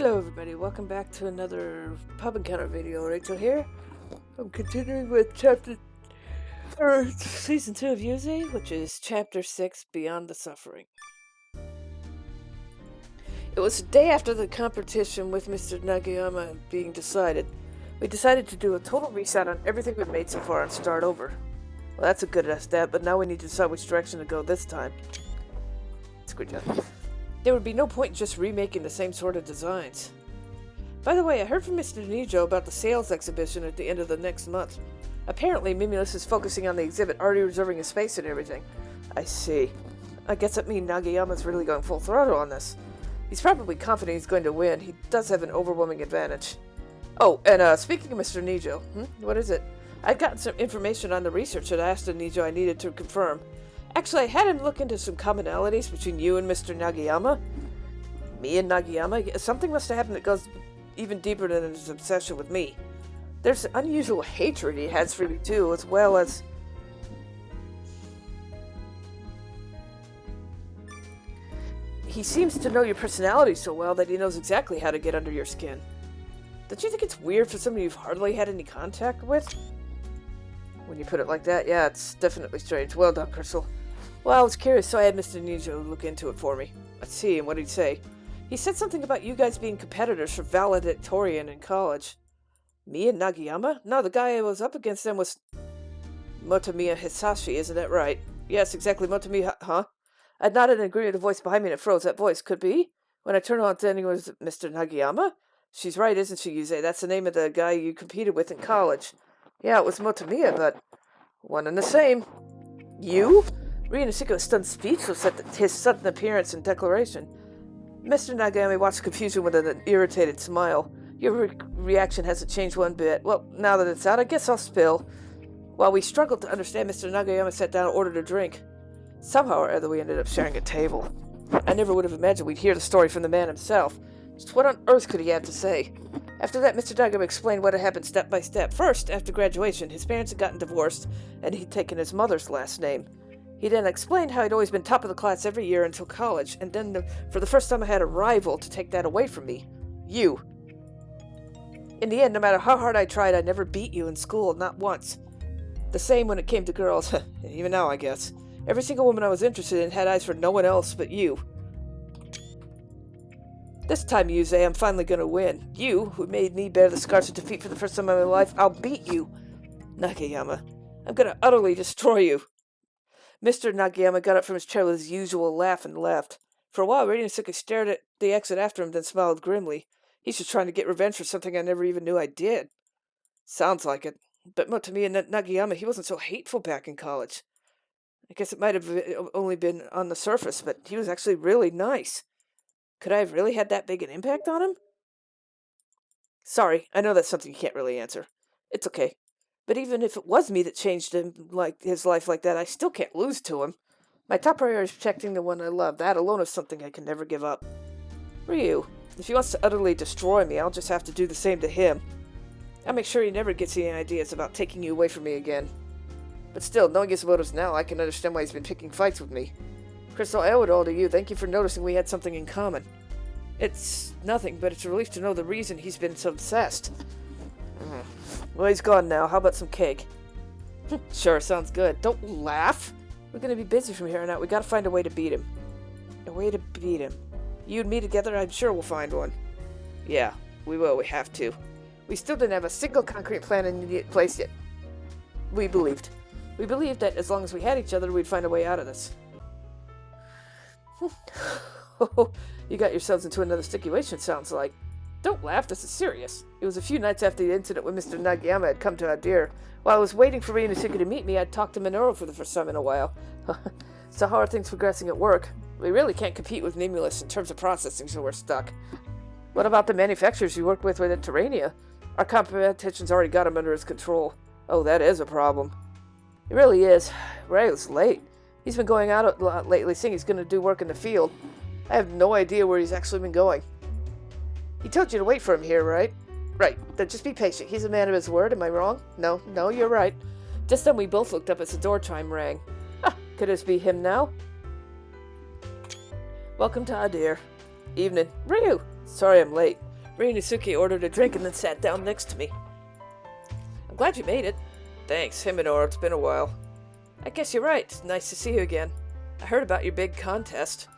Hello everybody, welcome back to another pub encounter video. Rachel here. I'm continuing with season 2 of Yuze, which is chapter 6, Beyond the Suffering. It was the day after the competition with Mr. Nagayama being decided. We decided to do a total reset on everything we've made so far and start over. Well, that's a good step, but now we need to decide which direction to go this time. It's a good job. There would be no point in just remaking the same sort of designs. By the way, I heard from Mr. Nijo about the sales exhibition at the end of the next month. Apparently, Mimulus is focusing on the exhibit, already reserving a space and everything. I see. I guess that means Nagayama's really going full throttle on this. He's probably confident he's going to win. He does have an overwhelming advantage. Oh, and speaking of Mr. Nijo, what is it? I've gotten some information on the research that I asked Nijo I needed to confirm. Actually, I had him look into some commonalities between you and Mr. Nagayama. Me and Nagayama? Something must have happened that goes even deeper than his obsession with me. There's an unusual hatred he has for you too, as well as... He seems to know your personality so well that he knows exactly how to get under your skin. Don't you think it's weird for somebody you've hardly had any contact with? When you put it like that, yeah, it's definitely strange. Well done, Crystal. Well, I was curious, so I had Mr. Nijo look into it for me. Let's see, and what did he say? He said something about you guys being competitors for valedictorian in college. Me and Nagayama? No, the guy I was up against then was Motomiya Hisashi, isn't that right? Yes, exactly, Motomiya, huh? I nodded and agreed with a voice behind me and it froze. That voice could be? When I turned on to anyone, was it Mr. Nagayama? She's right, isn't she, Yuze? That's the name of the guy you competed with in college. Yeah, it was Motomiya, but one and the same. You? Ryunosuke was stunned speechless at his sudden appearance and declaration. Mr. Nagayama watched confusion with an irritated smile. Your reaction hasn't changed one bit. Well, now that it's out, I guess I'll spill. While we struggled to understand, Mr. Nagayama sat down and ordered a drink. Somehow or other, we ended up sharing a table. I never would have imagined we'd hear the story from the man himself. Just what on earth could he have to say? After that, Mr. Nagayama explained what had happened step by step. First, after graduation, his parents had gotten divorced, and he'd taken his mother's last name. He then explained how he'd always been top of the class every year until college, and then for the first time I had a rival to take that away from me. You. In the end, no matter how hard I tried, I never beat you in school, not once. The same when it came to girls, even now I guess. Every single woman I was interested in had eyes for no one else but you. This time, Yuze, I'm finally gonna win. You, who made me bear the scars of defeat for the first time in my life, I'll beat you. Nagayama, I'm gonna utterly destroy you. Mr. Nagayama got up from his chair with his usual laugh and left. For a while, Ryunosuke stared at the exit after him, then smiled grimly. He's just trying to get revenge for something I never even knew I did. Sounds like it. But Motomiya Nagayama, he wasn't so hateful back in college. I guess it might have only been on the surface, but he was actually really nice. Could I have really had that big an impact on him? Sorry, I know that's something you can't really answer. It's okay. But even if it was me that changed his life like that, I still can't lose to him. My top priority is protecting the one I love. That alone is something I can never give up. Ryu, if he wants to utterly destroy me, I'll just have to do the same to him. I'll make sure he never gets any ideas about taking you away from me again. But still, knowing his motives now, I can understand why he's been picking fights with me. Crystal, I owe it all to you. Thank you for noticing we had something in common. It's nothing, but it's a relief to know the reason he's been so obsessed. Well, he's gone now. How about some cake? Sure, sounds good. Don't laugh. We're gonna be busy from here on out. We gotta find a way to beat him. A way to beat him. You and me together, I'm sure we'll find one. Yeah, we will. We have to. We still didn't have a single concrete plan in place yet. We believed. We believed that as long as we had each other, we'd find a way out of this. You got yourselves into another situation, sounds like. Don't laugh, this is serious. It was a few nights after the incident when Mr. Nagayama had come to Adir. While I was waiting for Ryunosuke to meet me, I'd talked to Minoru for the first time in a while. So how are things progressing at work? We really can't compete with Mimulus in terms of processing, so we're stuck. What about the manufacturers you worked with at Terrania? Our competition's already got him under his control. Oh, that is a problem. It really is. Ray's late. He's been going out a lot lately, saying he's going to do work in the field. I have no idea where he's actually been going. He told you to wait for him here, right? Right. Then just be patient. He's a man of his word. Am I wrong? No, you're right. Just then we both looked up as the door chime rang. Could this be him now? Welcome to Adir. Evening. Ryu! Sorry I'm late. Ryunosuke ordered a drink and then sat down next to me. I'm glad you made it. Thanks, Himinor. It's been a while. I guess you're right. It's nice to see you again. I heard about your big contest.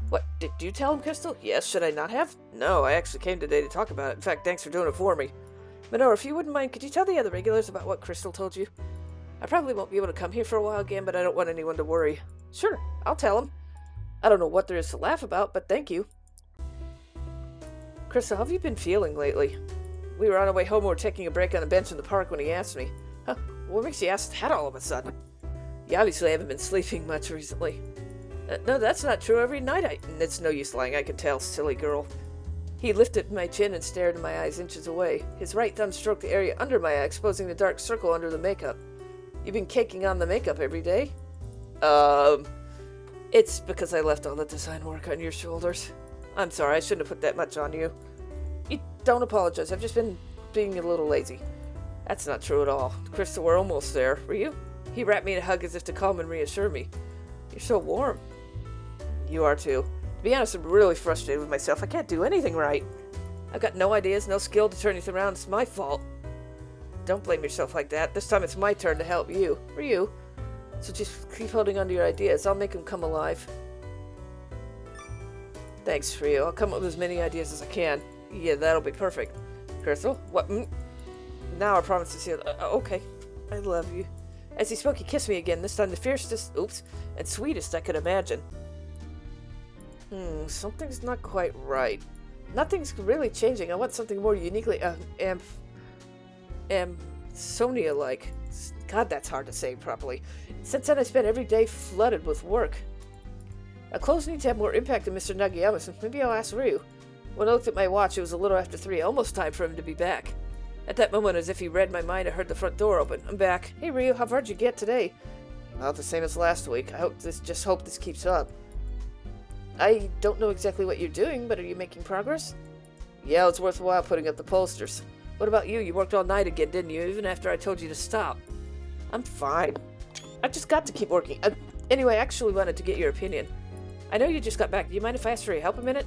What, did you tell him, Crystal? Yes, should I not have? No, I actually came today to talk about it. In fact, thanks for doing it for me. Minor, if you wouldn't mind, could you tell the other regulars about what Crystal told you? I probably won't be able to come here for a while again, but I don't want anyone to worry. Sure, I'll tell him. I don't know what there is to laugh about, but thank you. Crystal, how have you been feeling lately? We were on our way home and were taking a break on a bench in the park when he asked me. Huh, what makes you ask that all of a sudden? You obviously haven't been sleeping much recently. No, that's not true. Every night It's no use lying, I can tell, silly girl. He lifted my chin and stared in my eyes inches away. His right thumb stroked the area under my eye, exposing the dark circle under the makeup. You've been caking on the makeup every day? It's because I left all the design work on your shoulders. I'm sorry, I shouldn't have put that much on you. You don't apologize, I've just been being a little lazy. That's not true at all. Crystal, we're almost there. Were you? He wrapped me in a hug as if to calm and reassure me. You're so warm. You are too. To be honest, I'm really frustrated with myself. I can't do anything right. I've got no ideas, no skill to turn anything around. It's my fault. Don't blame yourself like that. This time it's my turn to help you. Ryu. So just keep holding on to your ideas. I'll make them come alive. Thanks, Ryu. I'll come up with as many ideas as I can. Yeah, that'll be perfect. Crystal? What? Now I promise to see it. Okay. I love you. As he spoke, he kissed me again, this time the fiercest, and sweetest I could imagine. Something's not quite right. Nothing's really changing. I want something more uniquely, Sonia-like. God, that's hard to say properly. Since then, I spent every day flooded with work. Our clothes need to have more impact than Mr. Nagayama, so maybe I'll ask Ryu. When I looked at my watch, it was a little after 3, almost time for him to be back. At that moment, as if he read my mind, I heard the front door open. I'm back. Hey, Ryu, how far'd you get today? About the same as last week. I hope this keeps up. I don't know exactly what you're doing, but are you making progress? Yeah, it's worthwhile putting up the posters. What about you? You worked all night again, didn't you? Even after I told you to stop. I'm fine. I've just got to keep working. Anyway, I actually wanted to get your opinion. I know you just got back. Do you mind if I ask for your help a minute?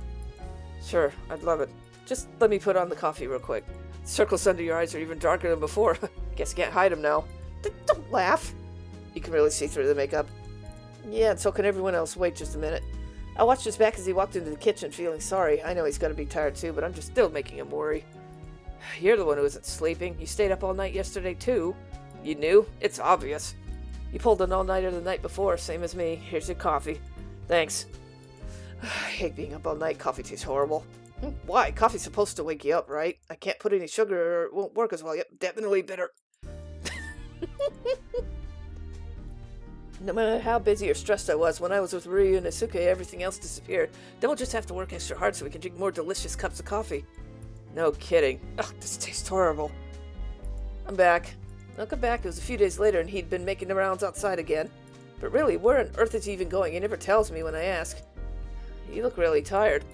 Sure, I'd love it. Just let me put on the coffee real quick. Circles under your eyes are even darker than before. Guess you can't hide them now. Don't laugh. You can really see through the makeup. Yeah, and so can everyone else. Wait just a minute. I watched his back as he walked into the kitchen, feeling sorry. I know he's got to be tired too, but I'm just still making him worry. You're the one who isn't sleeping. You stayed up all night yesterday too. You knew? It's obvious. You pulled an all-nighter the night before, same as me. Here's your coffee. Thanks. I hate being up all night. Coffee tastes horrible. Why? Coffee's supposed to wake you up, right? I can't put any sugar or it won't work as well. Yep, definitely bitter. No matter how busy or stressed I was, when I was with Ryunosuke, everything else disappeared. Then we'll just have to work extra hard so we can drink more delicious cups of coffee. No kidding. Ugh, this tastes horrible. I'm back. Welcome back. It was a few days later and he'd been making the rounds outside again. But really, where on earth is he even going? He never tells me when I ask. You look really tired.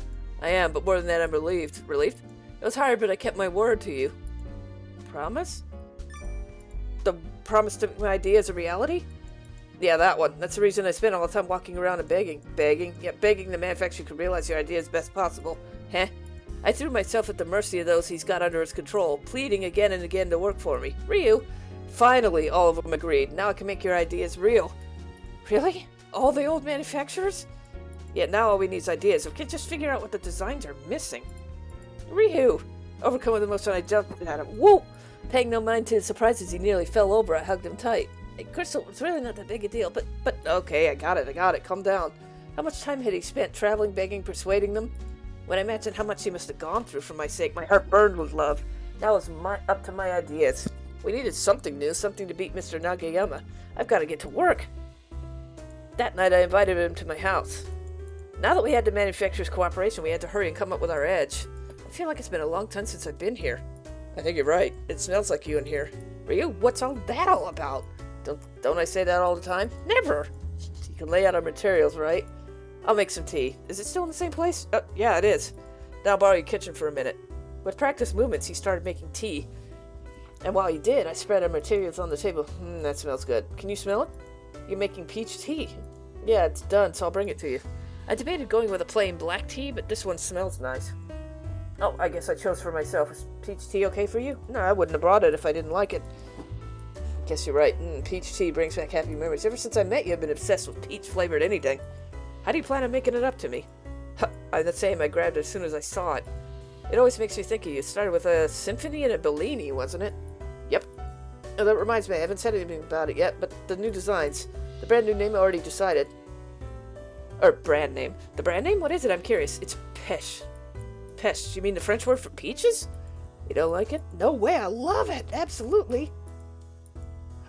I am, but more than that, I'm relieved. Relieved? It was hard, but I kept my word to you. Promise? The promise to make my ideas a reality? Yeah, that one. That's the reason I spent all the time walking around and begging. Begging? Yeah, begging the manufacturer could realize your idea as best possible. Heh. I threw myself at the mercy of those he's got under his control, pleading again and again to work for me. Ryu? Finally, all of them agreed. Now I can make your ideas real. Really? All the old manufacturers? Yeah, now all we need is ideas. We can just figure out what the designs are missing. Ryu! Overcome with emotion, I jumped at him. Whoa! Paying no mind to his surprise as he nearly fell over, I hugged him tight. Hey, Crystal, it's really not that big a deal, but okay, I got it. Calm down. How much time had he spent traveling, begging, persuading them? When I imagined how much he must have gone through for my sake, my heart burned with love. Now it was up to my ideas. We needed something new, something to beat Mr. Nagayama. I've got to get to work. That night I invited him to my house. Now that we had the manufacturer's cooperation, we had to hurry and come up with our edge. I feel like it's been a long time since I've been here. I think you're right. It smells like you in here. Ryu, what's all that all about? Don't I say that all the time? Never! You can lay out our materials, right? I'll make some tea. Is it still in the same place? Yeah, it is. Now I'll borrow your kitchen for a minute. With practice movements, he started making tea. And while he did, I spread our materials on the table. That smells good. Can you smell it? You're making peach tea. Yeah, it's done, so I'll bring it to you. I debated going with a plain black tea, but this one smells nice. Oh, I guess I chose for myself. Is peach tea okay for you? No, I wouldn't have brought it if I didn't like it. Guess you're right. Peach tea brings back happy memories. Ever since I met you, I've been obsessed with peach-flavored anything. How do you plan on making it up to me? I'm the same. I grabbed it as soon as I saw it. It always makes me think of you. It started with a symphony and a Bellini, wasn't it? Yep. Oh, that reminds me, I haven't said anything about it yet, but the new designs. The brand new name I already decided. Or brand name. The brand name? What is it? I'm curious. It's Peche. Peche. You mean the French word for peaches? You don't like it? No way. I love it. Absolutely.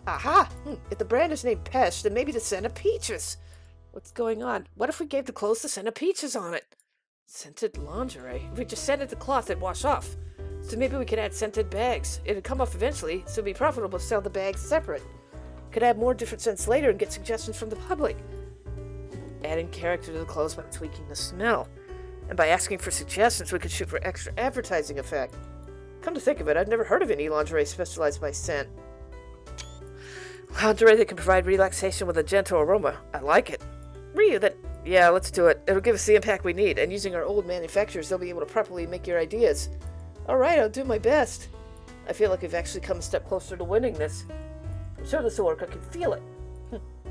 Aha! If the brand is named Peche, then maybe the scent of peaches. What's going on? What if we gave the clothes the scent of peaches on it? Scented lingerie? If we just scented the cloth, it'd wash off. So maybe we could add scented bags. It'd come off eventually, so it'd be profitable to sell the bags separate. Could add more different scents later and get suggestions from the public. Adding character to the clothes by tweaking the smell. And by asking for suggestions, we could shoot for extra advertising effect. Come to think of it, I've never heard of any lingerie specialized by scent. Lingerie that can provide relaxation with a gentle aroma. I like it. Ryu, yeah, let's do it. It'll give us the impact we need, and using our old manufacturers, they'll be able to properly make your ideas. Alright, I'll do my best. I feel like we've actually come a step closer to winning this. I'm sure this will work, I can feel it.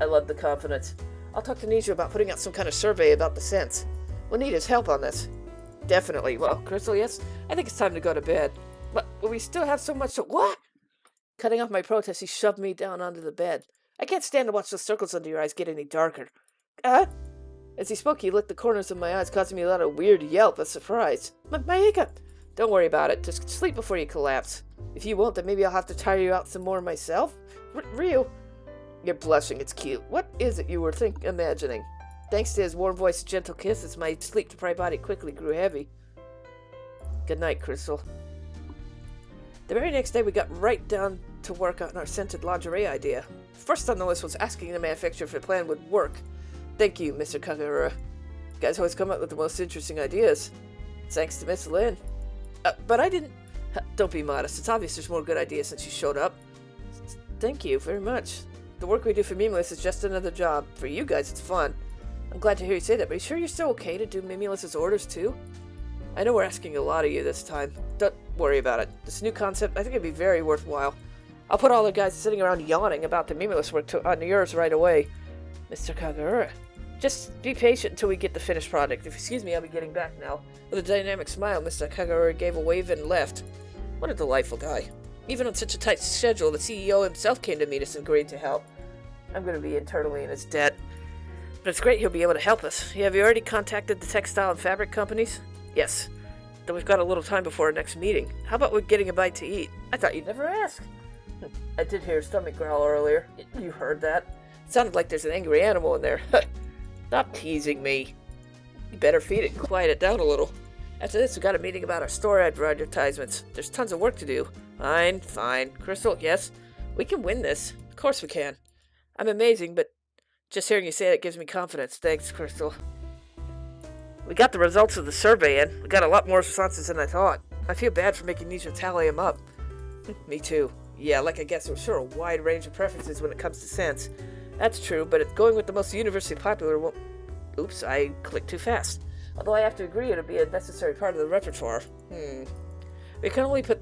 I love the confidence. I'll talk to Niju about putting out some kind of survey about the scents. We'll need his help on this. Definitely. Well, Crystal, yes? I think it's time to go to bed. But we still have so much to... What? Cutting off my protest, he shoved me down onto the bed. I can't stand to watch those circles under your eyes get any darker. As he spoke, he licked the corners of my eyes, causing me a lot of weird yelp of surprise. My hiccup! Don't worry about it. Just sleep before you collapse. If you won't, then maybe I'll have to tire you out some more myself. Ryu, you're blushing. It's cute. What is it you were imagining? Thanks to his warm voice and gentle kisses, my sleep-deprived body quickly grew heavy. Good night, Crystal. The very next day, we got right down to work on our scented lingerie idea. First on the list was asking the manufacturer if the plan would work. Thank you, Mr. Kagura. You guys always come up with the most interesting ideas. Thanks to Miss Lynn. But I didn't... Don't be modest. It's obvious there's more good ideas since you showed up. Thank you very much. The work we do for Mimulus is just another job. For you guys, it's fun. I'm glad to hear you say that, but are you sure you're still okay to do Mimulus's orders, too? I know we're asking a lot of you this time. Don't worry about it. This new concept, I think it'd be very worthwhile. I'll put all the guys sitting around yawning about the Mimulus work on yours right away. Mr. Kagura. Just be patient until we get the finished product. If you excuse me, I'll be getting back now. With a dynamic smile, Mr. Kagura gave a wave and left. What a delightful guy. Even on such a tight schedule, the CEO himself came to meet us and agreed to help. I'm going to be eternally in his debt. But it's great he'll be able to help us. Have you already contacted the textile and fabric companies? Yes. Then we've got a little time before our next meeting. How about we're getting a bite to eat? I thought you'd never ask. I did hear a stomach growl earlier. You heard that? It sounded like there's an angry animal in there. Stop teasing me. You better feed it and quiet it down a little. After this, we got a meeting about our store advertisements. There's tons of work to do. Fine. Crystal, yes? We can win this. Of course we can. I'm amazing, but just hearing you say it gives me confidence. Thanks, Crystal. We got the results of the survey in. We got a lot more responses than I thought. I feel bad for making Nisha tally them up. Me too. Yeah, like I guess there's sure a wide range of preferences when it comes to scents. That's true, but going with the most universally popular won't... Oops, I clicked too fast. Although I have to agree it'll be a necessary part of the repertoire. We can only put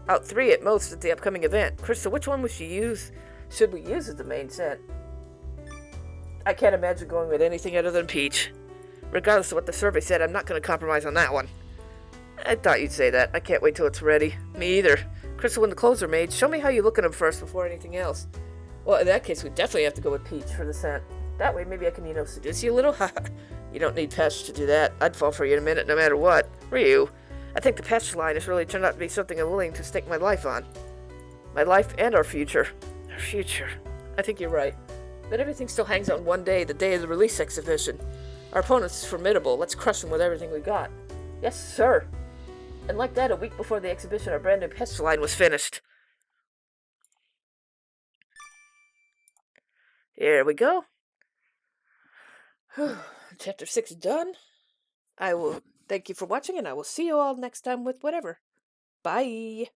out three at most at the upcoming event. Crystal, which one should we use as the main scent? I can't imagine going with anything other than peach. Regardless of what the survey said, I'm not going to compromise on that one. I thought you'd say that. I can't wait till it's ready. Me either. Crystal, when the clothes are made, show me how you look at them first before anything else. Well, in that case, we definitely have to go with peach for the scent. That way, maybe I can, seduce you a little? You don't need Peche to do that. I'd fall for you in a minute, no matter what. Ryu, I think the Peche line has really turned out to be something I'm willing to stake my life on. My life and our future. Our future. I think you're right. But everything still hangs on one day, the day of the release exhibition. Our opponent's formidable. Let's crush them with everything we got. Yes, sir. And like that, a week before the exhibition, our brand new Peche line was finished. Here we go. Chapter 6 done. I will thank you for watching, and I will see you all next time with whatever. Bye.